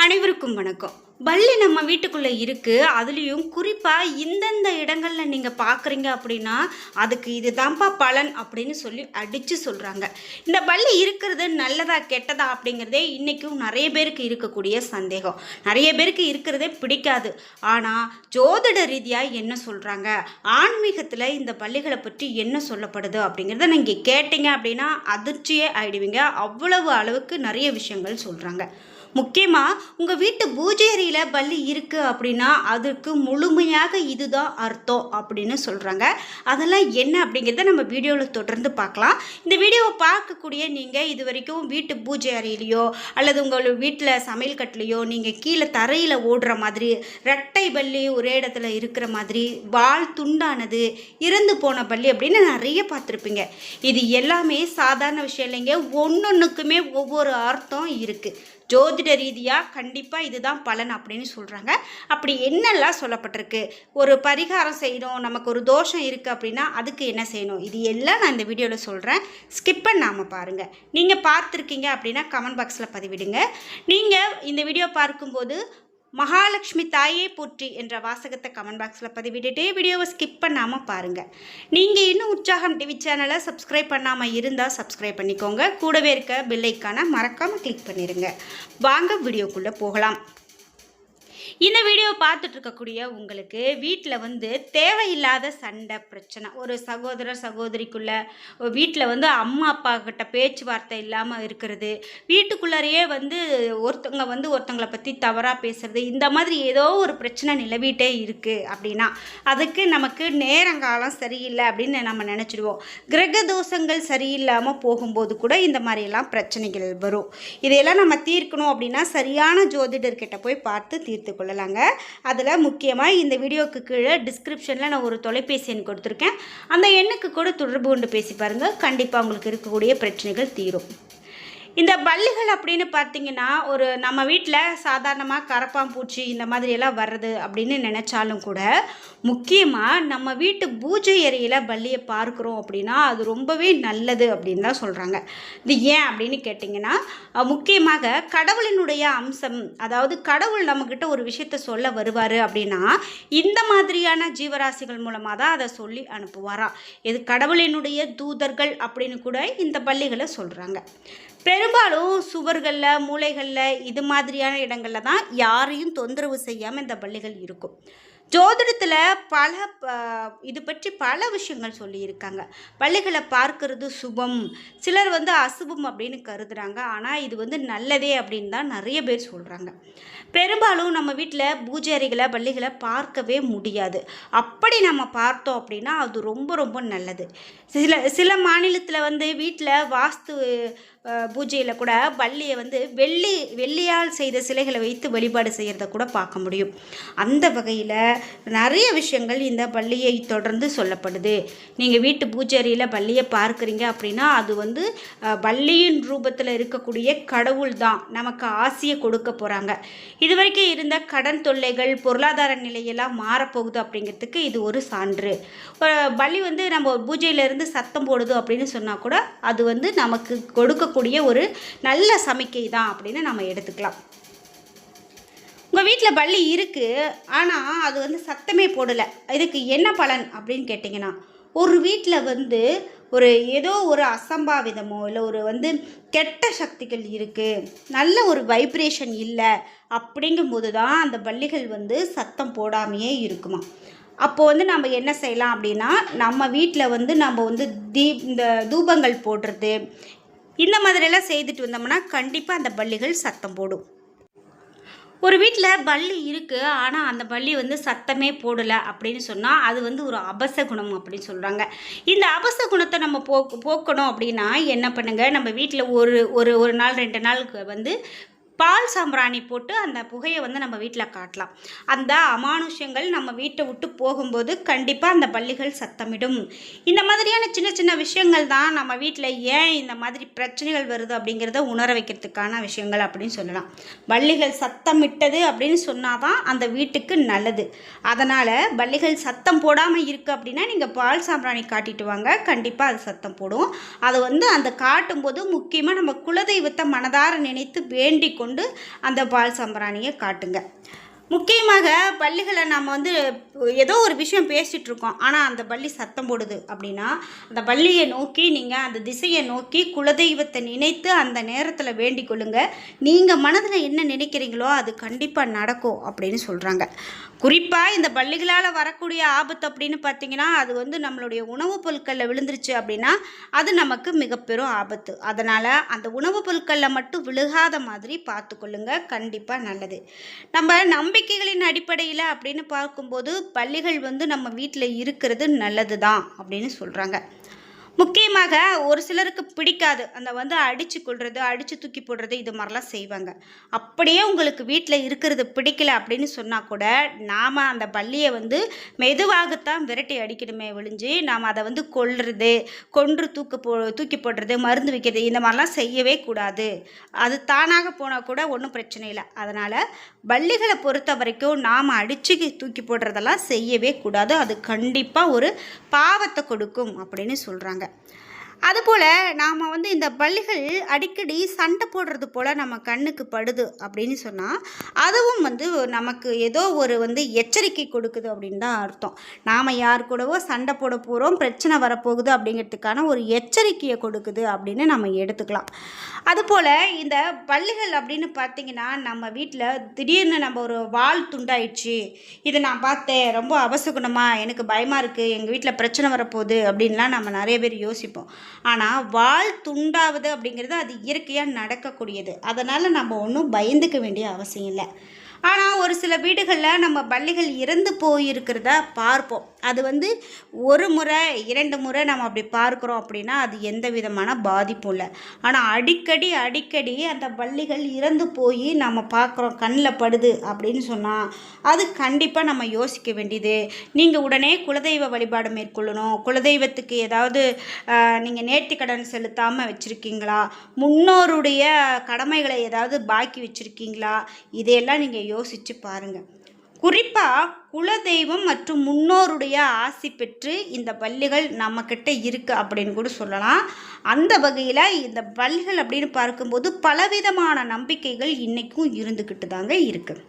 அனைவருக்கும் வணக்கம். பல்லி நம்ம வீட்டுக்குள்ளே இருக்குது. அதுலேயும் குறிப்பாக இந்தந்த இடங்களில் நீங்கள் பார்க்குறீங்க அப்படின்னா அதுக்கு இதுதான்ப்பா பலன் அப்படின்னு சொல்லி அடித்து சொல்கிறாங்க. இந்த பல்லி இருக்கிறது நல்லதா கெட்டதா அப்படிங்கிறதே இன்றைக்கும் நிறைய பேருக்கு இருக்கக்கூடிய சந்தேகம். நிறைய பேருக்கு இருக்கிறதே பிடிக்காது. ஆனால் ஜோதிட ரீதியாக என்ன சொல்கிறாங்க, ஆன்மீகத்தில் இந்த பல்லிகளை பற்றி என்ன சொல்லப்படுது அப்படிங்கிறத நீங்கள் கேட்டீங்க அப்படின்னா அதிர்ச்சியே ஆயிடுவீங்க. அவ்வளவு அளவுக்கு நிறைய விஷயங்கள் சொல்கிறாங்க. முக்கியமாக உங்கள் வீட்டு பூஜை அறையில் பல்லி இருக்குது அப்படின்னா அதுக்கு முழுமையாக இதுதான் அர்த்தம் அப்படின்னு சொல்கிறாங்க. அதெல்லாம் என்ன அப்படிங்கிறத நம்ம வீடியோவில் தொடர்ந்து பார்க்கலாம். இந்த வீடியோவை பார்க்கக்கூடிய நீங்கள் இது வரைக்கும் வீட்டு பூஜை அறையிலையோ அல்லது உங்கள் வீட்டில் சமையல் கட்டிலையோ நீங்கள் கீழே தரையில் ஓடுற மாதிரி, ரெட்டை பல்லி ஒரே இடத்துல இருக்கிற மாதிரி, வால் துண்டானது, இறந்து போன பல்லி அப்படின்னு நிறைய பார்த்துருப்பீங்க. இது எல்லாமே சாதாரண விஷயம் இல்லைங்க. ஒன்னொன்றுக்குமே ஒவ்வொரு அர்த்தம் இருக்குது. ஜோதிட ரீதியாக கண்டிப்பாக இதுதான் பலன் அப்படின்னு சொல்கிறாங்க. அப்படி என்னெல்லாம் சொல்லப்பட்டிருக்கு, ஒரு பரிகாரம் செய்யணும், நமக்கு ஒரு தோஷம் இருக்குது அப்படின்னா அதுக்கு என்ன செய்யணும், இது எல்லாம் நான் இந்த வீடியோவில் சொல்கிறேன். ஸ்கிப் பண்ணாமல் பாருங்கள். நீங்கள் பார்த்துருக்கீங்க அப்படின்னா கமெண்ட் பாக்ஸில் பதிவிடுங்க. நீங்கள் இந்த வீடியோ பார்க்கும்போது மகாலட்சுமி தாயே போற்றி என்ற வாசகத்தை கமெண்ட் பாக்ஸில் பதிவிட்டுட்டு வீடியோவை ஸ்கிப் பண்ணாமல் பாருங்கள். நீங்கள் இன்னும் உற்சாகம் டிவி சேனலை சப்ஸ்கிரைப் பண்ணாமல் இருந்தால் சப்ஸ்கிரைப் பண்ணிக்கோங்க. கூடவே இருக்க பெல் ஐக்கானை மறக்காமல் கிளிக் பண்ணிடுங்க. வாங்க வீடியோக்குள்ளே போகலாம். இந்த வீடியோ பார்த்துட்டு இருக்கக்கூடிய உங்களுக்கு வீட்டில் தேவையில்லாத சண்டை பிரச்சனை, ஒரு சகோதரர் சகோதரிக்குள்ளே வீட்டில் அம்மா அப்பா கிட்ட பேச்சுவார்த்தை இல்லாமல் இருக்கிறது, வீட்டுக்குள்ளாரையே ஒருத்தங்களை பற்றி தவறாக பேசுறது, இந்த மாதிரி ஏதோ ஒரு பிரச்சனை நிலவிட்டே இருக்குது அப்படின்னா அதுக்கு நமக்கு நேரங்காலம் சரியில்லை அப்படின்னு நம்ம நினச்சிடுவோம். கிரக தோஷங்கள் சரியில்லாமல் போகும்போது கூட இந்த மாதிரியெல்லாம் பிரச்சனைகள் வரும். இதையெல்லாம் நம்ம தீர்க்கணும் அப்படின்னா சரியான ஜோதிடர்கிட்ட போய் பார்த்து தீர்த்து கொள்ளலாங்க. அதில் முக்கியமாக இந்த வீடியோக்கு கீழே டிஸ்கிரிப்ஷனில் நான் ஒரு தொலைபேசி எண் கொடுத்துருக்கேன். அந்த எண்ணுக்கு கூட தொடர்பு கொண்டு பேசி பாருங்கள். கண்டிப்பாக உங்களுக்கு இருக்கக்கூடிய பிரச்சனைகள் தீரும். இந்த பல்லிகள் அப்படின்னு பார்த்தீங்கன்னா நம்ம வீட்டில் சாதாரணமாக கரப்பாம்பூச்சி இந்த மாதிரியெல்லாம் வர்றது அப்படின்னு நினச்சாலும் கூட முக்கியமாக நம்ம வீட்டு பூஜை அறையில் பல்லியை பார்க்குறோம் அப்படின்னா அது ரொம்பவே நல்லது அப்படின்னு தான் சொல்கிறாங்க. இது ஏன் அப்படின்னு கேட்டிங்கன்னா முக்கியமாக கடவுளினுடைய அம்சம், அதாவது கடவுள் நம்மக்கிட்ட ஒரு விஷயத்தை சொல்ல வருவார் அப்படின்னா இந்த மாதிரியான ஜீவராசிகள் மூலமாக தான் அதை சொல்லி அனுப்புவாராம். இது கடவுளினுடைய தூதர்கள் அப்படின்னு கூட இந்த பல்லிகளை சொல்கிறாங்க. பெரும்பாலும் சுவர்களில், மூலைகளில், இது மாதிரியான இடங்களில் தான் யாரையும் தொந்தரவு செய்யாமல் இந்த பல்லிகள் இருக்கும். ஜோதிடத்தில் இது பற்றி பல விஷயங்கள் சொல்லியிருக்காங்க. பல்லிகளை பார்க்கறது சுபம், சிலர் அசுபம் அப்படின்னு கருதுகிறாங்க. ஆனால் இது நல்லதே அப்படின்னு தான் நிறைய பேர் சொல்கிறாங்க. பெரும்பாலும் நம்ம வீட்டில் பூஜை அறைகளை பல்லிகளை பார்க்கவே முடியாது. அப்படி நம்ம பார்த்தோம் அப்படின்னா அது ரொம்ப ரொம்ப நல்லது. சில மாநிலத்தில் வீட்டில் வாஸ்து பூஜையில் கூட பல்லியை வெள்ளியால் செய்த சிலைகளை வைத்து வழிபாடு செய்கிறத கூட பார்க்க முடியும். அந்த வகையில் நிறைய விஷயங்கள் இந்த பல்லியை தொடர்ந்து சொல்லப்படுது. நீங்கள் வீட்டு பூஜை அறையில் பல்லியை பார்க்குறீங்க அப்படின்னா அது பல்லியின் ரூபத்தில் இருக்கக்கூடிய கடவுள் தான் நமக்கு ஆசையை கொடுக்க போகிறாங்க. இது வரைக்கும் இருந்த கடன் தொல்லைகள், பொருளாதார நிலையெல்லாம் மாறப்போகுது அப்படிங்கிறதுக்கு இது ஒரு சான்று. பல்லி நம்ம பூஜையிலேருந்து சத்தம் போடுது அப்படின்னு சொன்னால் கூட அது நமக்கு கொடுக்கக்கூடிய ஒரு நல்ல சமிக்கை தான் அப்படின்னு நம்ம எடுத்துக்கலாம். உங்கள் வீட்டில் பல்லி இருக்குது ஆனால் அது சத்தமே போடலை, இதுக்கு என்ன பலன் அப்படின்னு கேட்டிங்கன்னா ஒரு வீட்டில் ஏதோ ஒரு அசம்பாவிதமோ இல்லை கெட்ட சக்திகள் இருக்குது, நல்ல ஒரு வைப்ரேஷன் இல்லை அப்படிங்கும்போது தான் அந்த பல்லிகள் சத்தம் போடாமையே இருக்குமா. அப்போது நம்ம என்ன செய்யலாம் அப்படின்னா நம்ம வீட்டில் நம்ம இந்த தூபங்கள் போடுறது இந்த மாதிரியெல்லாம் செய்துட்டு வந்தோம்னா கண்டிப்பாக அந்த பல்லிகள் சத்தம் போடும். ஒரு வீட்டில் பல்லி இருக்குது ஆனால் அந்த பல்லி சத்தமே போடலை அப்படின்னு சொன்னால் அது ஒரு அபசகுணம் அப்படின்னு சொல்கிறாங்க. இந்த அபசகுணத்தை நம்ம போக்கணும் அப்படின்னா என்ன பண்ணுங்கள், நம்ம வீட்டில் ஒரு நாள் 2 நாளுக்கு பால் சாம்பிராணி போட்டு அந்த புகையை நம்ம வீட்டில் காட்டலாம். அந்த அமானுஷ்யங்கள் நம்ம வீட்டை விட்டு போகும்போது கண்டிப்பாக அந்த பல்லிகள் சத்தமிடும். இந்த மாதிரியான சின்ன சின்ன விஷயங்கள் தான் நம்ம வீட்டில் ஏன் இந்த மாதிரி பிரச்சனைகள் வருது அப்படிங்கிறத உணர வைக்கிறதுக்கான விஷயங்கள் அப்படின்னு சொல்லலாம். பல்லிகள் சத்தமிட்டது அப்படின்னு சொன்னால் தான் அந்த வீட்டுக்கு நல்லது. அதனால் பல்லிகள் சத்தம் போடாமல் இருக்குது அப்படின்னா நீங்கள் பால் சாம்பிராணி காட்டிட்டு வாங்க, கண்டிப்பாக அது சத்தம் போடும். அது அந்த காட்டும்போது முக்கியமாக நம்ம குலதெய்வத்தை மனதார நினைத்து வேண்டிக் கொண்டு கொண்டு அந்த பால் சாம்பிராணியை காட்டுங்க. முக்கியமாக பல்லிகளை நம்ம வந்து ஏதோ ஒரு விஷயம் பேசிகிட்டு இருக்கோம், ஆனால் அந்த பல்லி சத்தம் போடுது அப்படின்னா அந்த பல்லியை நோக்கி நீங்கள் அந்த திசையை நோக்கி குலதெய்வத்தை நினைத்து அந்த நேரத்தில் வேண்டிக் கொள்ளுங்க. நீங்கள் மனதில் என்ன நினைக்கிறீங்களோ அது கண்டிப்பாக நடக்கும் அப்படின்னு சொல்கிறாங்க. குறிப்பாக இந்த பல்லிகளால் வரக்கூடிய ஆபத்து அப்படின்னு பார்த்தீங்கன்னா அது வந்து நம்மளுடைய உணவுப் பொருட்களில் விழுந்துருச்சு அப்படின்னா அது நமக்கு மிக பெரும் ஆபத்து. அதனால் அந்த உணவுப் பொருட்களில் மட்டும் விழுகாத மாதிரி பார்த்துக்கொள்ளுங்க, கண்டிப்பாக நல்லது. நம்ம நம்பிக்கைகளின் அடிப்படையில் அப்படின்னு பார்க்கும்போது பல்லிகள் வந்து நம்ம வீட்டில் இருக்கிறது நல்லது தான் அப்படின்னு சொல்கிறாங்க. முக்கியமாக ஒரு சிலருக்கு பிடிக்காது, அந்த வந்து அடித்து கொள்வது, அடித்து தூக்கி போடுறது, இது மாதிரிலாம் செய்வாங்க. அப்படியே உங்களுக்கு வீட்டில் இருக்கிறது பிடிக்கல அப்படின்னு சொன்னால் கூட நாம் அந்த பல்லியை வந்து மெதுவாகத்தான் விரட்டி அடிக்கணுமே ஒழிஞ்சு நாம் அதை வந்து கொன்று தூக்கி போடுறது, மருந்து வைக்கிறது, இந்த மாதிரிலாம் செய்யவே கூடாது. அது தானாக போனால் கூட ஒன்றும் பிரச்சனை இல்லை. அதனால் பல்லிகளை பொறுத்த வரைக்கும் நாம் அடித்து தூக்கி போடுறதெல்லாம் செய்யவே கூடாது. அது கண்டிப்பாக ஒரு பாவத்தை கொடுக்கும் அப்படின்னு சொல்கிறாங்க. அதுபோல் நாம் வந்து இந்த பல்லிகள் அடிக்கடி சண்டை போடுறது போல் நம்ம கண்ணுக்கு படுது அப்படின்னு சொன்னால் அதுவும் வந்து நமக்கு ஏதோ ஒரு வந்து எச்சரிக்கை கொடுக்குது அப்படின்னு தான் அர்த்தம். நாம் யார் கூடவோ சண்டை போட போகிறோம், பிரச்சனை வரப்போகுது அப்படிங்கிறதுக்கான ஒரு எச்சரிக்கையை கொடுக்குது அப்படின்னு நம்ம எடுத்துக்கலாம். அதுபோல் இந்த பல்லிகள் அப்படின்னு பார்த்திங்கன்னா நம்ம வீட்டில் திடீர்னு நம்ம ஒரு வால் துண்டாயிடுச்சு, இது நான் பார்த்தேன், ரொம்ப அபசகுணமாக எனக்கு பயமாக இருக்குது, எங்கள் வீட்டில் பிரச்சனை வரப்போகுது அப்படின்லாம் நம்ம நிறைய பேர் யோசிப்போம். ஆனால் வால் துண்டாவது அப்படிங்கிறது அது இயற்கையாக நடக்கக்கூடியது. அதனால் நம்ம ஒன்றும் பயந்துக்க வேண்டிய அவசியம் இல்லை. ஆனால் ஒரு சில வீடுகளில் நம்ம பல்லிகள் இறந்து போயிருக்கிறத பார்ப்போம். அது வந்து ஒரு முறை 2 முறை நம்ம அப்படி பார்க்குறோம் அப்படின்னா அது எந்த விதமான பாதிப்பும் இல்லை. ஆனால் அடிக்கடி அந்த பல்லிகள் இறந்து போய் நம்ம பார்க்குறோம், கண்ணில் படுது அப்படின்னு சொன்னால் அது கண்டிப்பாக நம்ம யோசிக்க வேண்டியது. நீங்கள் உடனே குலதெய்வ வழிபாடு மேற்கொள்ளணும். குலதெய்வத்துக்கு ஏதாவது நீங்கள் நேர்த்திக்கடன் செலுத்தாமல் வச்சுருக்கீங்களா, முன்னோருடைய கடமைகளை ஏதாவது பாக்கி வச்சுருக்கீங்களா, இதையெல்லாம் நீங்கள் யோசித்து பாருங்கள். குறிப்பாக குலதெய்வம் மற்றும் முன்னோருடைய ஆசி பெற்று இந்த பல்லிகள் நம்மக்கிட்ட இருக்குது அப்படின்னு கூட சொல்லலாம். அந்த வகையில் இந்த பல்லிகள் அப்படின்னு பார்க்கும்போது பலவிதமான நம்பிக்கைகள் இன்றைக்கும் இருந்துக்கிட்டு தாங்க இருக்குது.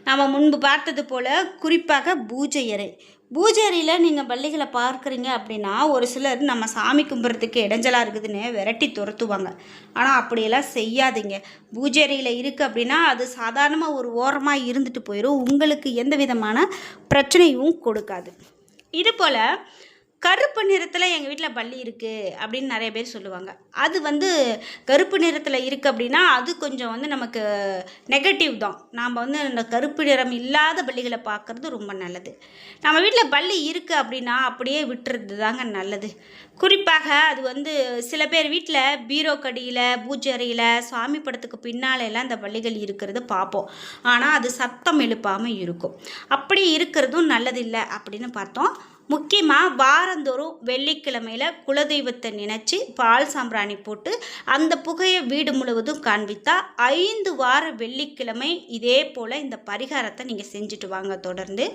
நாம் முன்பு பார்த்தது போல் குறிப்பாக பூஜை அறையில் நீங்கள் பல்லிகளை பார்க்குறீங்க அப்படின்னா ஒரு சிலர் நம்ம சாமி கும்பிட்றதுக்கு இடைஞ்சலாக இருக்குதுன்னு விரட்டி துரத்துவாங்க. ஆனால் அப்படியெல்லாம் செய்யாதீங்க. பூஜை அறையில் இருக்குது அப்படின்னா அது சாதாரணமாக ஒரு ஓரமாக இருந்துட்டு போயிடும், உங்களுக்கு எந்த விதமான பிரச்சனையும் கொடுக்காது. இதுபோல் கருப்பு நிறத்தில் எங்கள் வீட்டில் பல்லி இருக்குது அப்படின்னு நிறைய பேர் சொல்லுவாங்க. அது வந்து கருப்பு நிறத்தில் இருக்குது அப்படின்னா அது கொஞ்சம் வந்து நமக்கு நெகட்டிவ் தான். நாம் வந்து அந்த கருப்பு நிறம் இல்லாத பல்லிகளை பார்க்குறது ரொம்ப நல்லது. நம்ம வீட்டில் பல்லி இருக்குது அப்படின்னா அப்படியே விட்டுறது தாங்க நல்லது. குறிப்பாக அது வந்து சில பேர் வீட்டில் பீரோ கடியில், பூஜை அறையில், சுவாமி படத்துக்கு பின்னாலெல்லாம் இந்த பல்லிகள் இருக்கிறது பார்ப்போம். ஆனால் அது சத்தம் எழுப்பாமல் இருக்கும். அப்படி இருக்கிறதும் நல்லதில்லை அப்படின்னு பார்த்தோம். முக்கியமாக வாரந்தோறும் வெள்ளிக்கிழமையில் குலதெய்வத்தை நினச்சி பால் சாம்பிராணி போட்டு அந்த புகையை வீடு முழுவதும் காண்பித்தா 5 வார வெள்ளிக்கிழமை இதே போல் இந்த பரிகாரத்தை நீங்கள் செஞ்சுட்டு வாங்க. தொடர்ந்து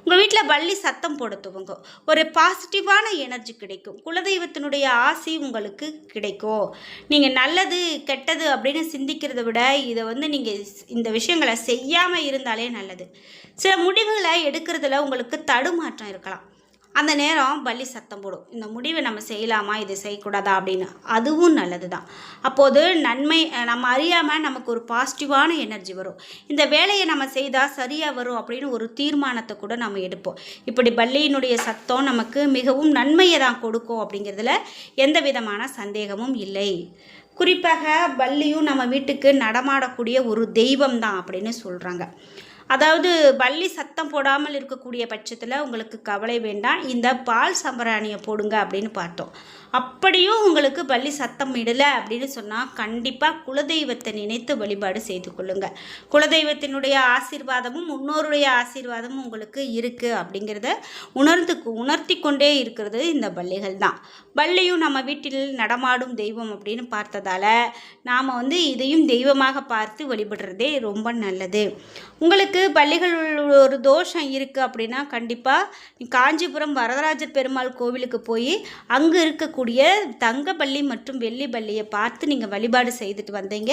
உங்கள் வீட்டில் பல்லி சத்தம் போட துவங்கும், ஒரு பாசிட்டிவான எனர்ஜி கிடைக்கும், குலதெய்வத்தினுடைய ஆசி உங்களுக்கு கிடைக்கும். நீங்கள் நல்லது கெட்டது அப்படின்னு சிந்திக்கிறத விட இதை வந்து நீங்கள் இந்த விஷயங்களை செய்யாமல் இருந்தாலே நல்லது. சில முடிவுகளை எடுக்கிறதுல உங்களுக்கு தடுமாற்றம் இருக்கலாம். அந்த நேரம் பல்லி சத்தம் போடும், இந்த முடிவை நம்ம செய்யலாமா, இதை செய்யக்கூடாதா அப்படின்னு. அதுவும் நல்லது தான். அப்போது நன்மை நம்ம அறியாமல் நமக்கு ஒரு பாசிட்டிவான எனர்ஜி வரும். இந்த வேலையை நம்ம செய்தால் சரியாக வரும் அப்படின்னு ஒரு தீர்மானத்தை கூட நம்ம எடுப்போம். இப்படி பல்லியினுடைய சத்தம் நமக்கு மிகவும் நன்மையை தான் கொடுக்கும் அப்படிங்கிறதுல எந்த விதமான சந்தேகமும் இல்லை. குறிப்பாக பல்லியும் நம்ம வீட்டுக்கு நடமாடக்கூடிய ஒரு தெய்வம் தான் அப்படின்னு சொல்கிறாங்க. அதாவது பல்லி சத்தம் போடாமல் இருக்கக்கூடிய பட்சத்தில் உங்களுக்கு கவலை வேண்டாம், இந்த பால் சாம்பிராணியை போடுங்க அப்படின்னு பார்த்தோம். அப்படியும் உங்களுக்கு பல்லி சத்தம் இடலை அப்படின்னு சொன்னால் கண்டிப்பாக குலதெய்வத்தை நினைத்து வழிபாடு செய்து கொள்ளுங்கள். குலதெய்வத்தினுடைய ஆசீர்வாதமும் முன்னோருடைய ஆசீர்வாதமும் உங்களுக்கு இருக்குது அப்படிங்கிறத உணர்த்தி கொண்டே இருக்கிறது இந்த பல்லிகள் தான். பல்லியும் நம்ம வீட்டில் நடமாடும் தெய்வம் அப்படின்னு பார்த்ததால் நாம் வந்து இதையும் தெய்வமாக பார்த்து வழிபடுறதே ரொம்ப நல்லது. உங்களுக்கு பல்லிகள் ஒரு தோஷம் இருக்குது அப்படின்னா கண்டிப்பாக காஞ்சிபுரம் வரதராஜர் பெருமாள் கோவிலுக்கு போய் அங்கே இருக்கக்கூடிய இருக்கக்கூடிய தங்க பல்லி மற்றும் வெள்ளி பல்லியை பார்த்து நீங்கள் வழிபாடு செய்துட்டு வந்தீங்க,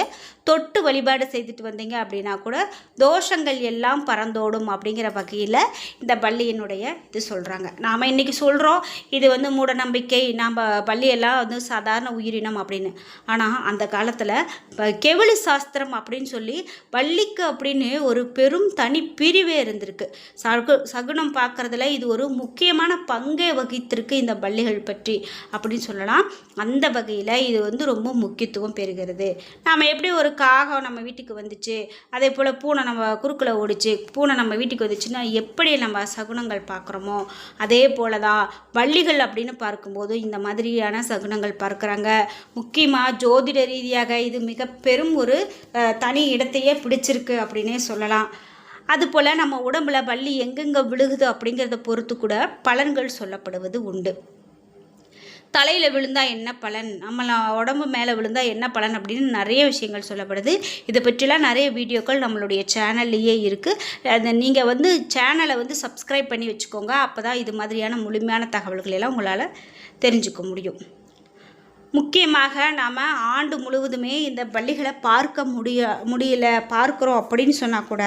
தொட்டு வழிபாடு செய்துட்டு வந்தீங்க அப்படின்னா கூட தோஷங்கள் எல்லாம் பறந்தோடும் அப்படிங்கிற வகையில் இந்த பல்லியினுடைய இது சொல்கிறாங்க. நாம் இன்றைக்கி சொல்கிறோம் இது வந்து மூட நம்பிக்கை, நாம் பல்லியெல்லாம் வந்து சாதாரண உயிரினம் அப்படின்னு. ஆனால் அந்த காலத்தில் கெவிலி சாஸ்திரம் அப்படின்னு சொல்லி பல்லிக்கு அப்படின்னு ஒரு பெரும் தனி பிரிவே இருந்திருக்கு. சகுனம் பார்க்குறதுல இது ஒரு முக்கியமான பங்கை வகித்திருக்கு இந்த பல்லிகள் பற்றி அப்படின்னு சொல்லலாம். அந்த வகையில் இது வந்து ரொம்ப முக்கியத்துவம் பெறுகிறது. நாம் எப்படி ஒரு காகம் நம்ம வீட்டுக்கு வந்துச்சு, அதே போல் பூனை நம்ம குறுக்கில் ஓடிச்சு, பூனை நம்ம வீட்டுக்கு வந்துச்சுன்னா எப்படி நம்ம சகுனங்கள் பார்க்குறோமோ அதே போல தான் பல்லிகள் அப்படின்னு பார்க்கும்போது இந்த மாதிரியான சகுனங்கள் பார்க்குறாங்க. முக்கியமாக ஜோதிட ரீதியாக இது மிக பெரும் ஒரு தனி இடத்தையே பிடிச்சிருக்கு அப்படின்னே சொல்லலாம். அதுபோல் நம்ம உடம்புல பல்லி எங்கெங்கே விழுகுது அப்படிங்கிறத பொறுத்து கூட பலன்கள் சொல்லப்படுவது உண்டு. தலையில் விழுந்தால் என்ன பலன், நம்மள உடம்பு மேலே விழுந்தால் என்ன பலன் அப்படின்னு நிறைய விஷயங்கள் சொல்லப்படுது. இதை பற்றிலாம் நிறைய வீடியோக்கள் நம்மளுடைய சேனல்லையே இருக்குது. அதை நீங்கள் வந்து சேனலை வந்து சப்ஸ்கிரைப் பண்ணி வச்சுக்கோங்க. அப்போ தான் இது மாதிரியான முழுமையான தகவல்களெல்லாம் உங்களால் தெரிஞ்சுக்க முடியும். முக்கியமாக நாம் ஆண்டு முழுவதுமே இந்த பல்லிகளை பார்க்க முடியல பார்க்குறோம் அப்படின்னு சொன்னால் கூட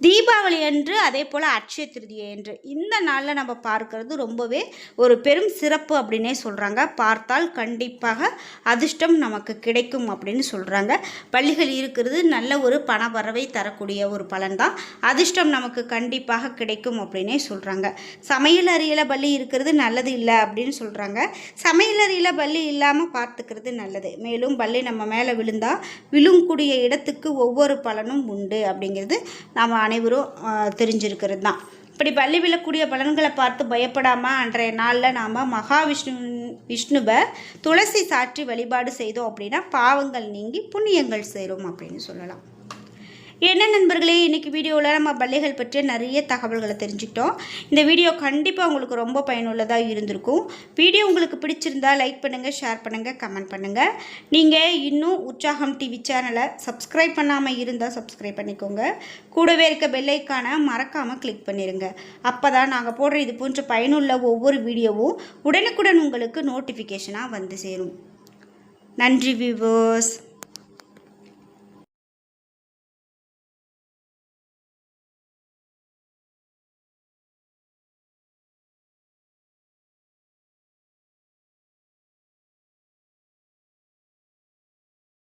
தீபாவளி அன்று, அதே போல் அட்சய திருதியை அன்று இந்த நாளில் நம்ம பார்க்கறது ரொம்பவே ஒரு பெரும் சிறப்பு அப்படின்னே சொல்கிறாங்க. பார்த்தால் கண்டிப்பாக அதிர்ஷ்டம் நமக்கு கிடைக்கும் அப்படின்னு சொல்கிறாங்க. பல்லிகள் இருக்கிறது நல்ல ஒரு பண வரவை தரக்கூடிய ஒரு பலன் தான். அதிர்ஷ்டம் நமக்கு கண்டிப்பாக கிடைக்கும் அப்படின்னே சொல்கிறாங்க. சமையல் அறையில் பல்லி இருக்கிறது நல்லது இல்லை அப்படின்னு சொல்கிறாங்க. சமையல் அறையில் பல்லி இல்லாமல் பார்த்துக்கிறது நல்லது. மேலும் பல்லி நம்ம மேலே விழுந்தால் விழுங்கக்கூடிய இடத்துக்கு ஒவ்வொரு பலனும் உண்டு அப்படிங்கிறது நாம் அனைவரும் தெரிஞ்சிருக்கிறது தான். இப்படி பல்லி விழக்கூடிய பலன்களை பார்த்து பயப்படாமல் அன்றைய நாளில் நாம் விஷ்ணுவை துளசி சாற்றி வழிபாடு செய்தோம் அப்படின்னா பாவங்கள் நீங்கி புண்ணியங்கள் சேரும் அப்படின்னு சொல்லலாம். என்ன நண்பர்களே, இன்றைக்கி வீடியோவில் நம்ம பல்லிகள் பற்றிய நிறைய தகவல்களை தெரிஞ்சுக்கிட்டோம். இந்த வீடியோ கண்டிப்பாக உங்களுக்கு ரொம்ப பயனுள்ளதாக இருந்திருக்கும். வீடியோ உங்களுக்கு பிடிச்சிருந்தா லைக் பண்ணுங்கள், ஷேர் பண்ணுங்கள், கமெண்ட் பண்ணுங்கள். நீங்கள் இன்னும் உற்சாகம் டிவி சேனலை சப்ஸ்கிரைப் பண்ணாமல் இருந்தால் சப்ஸ்கிரைப் பண்ணிக்கோங்க. கூடவே இருக்க பெல் ஐக்கானை மறக்காமல் கிளிக் பண்ணிடுங்க. அப்போ தான் நாங்கள் போடுற இது போன்ற பயனுள்ள ஒவ்வொரு வீடியோவும் உடனுக்குடன் உங்களுக்கு நோட்டிஃபிகேஷனாக வந்து சேரும். நன்றி வியூவர்ஸ்.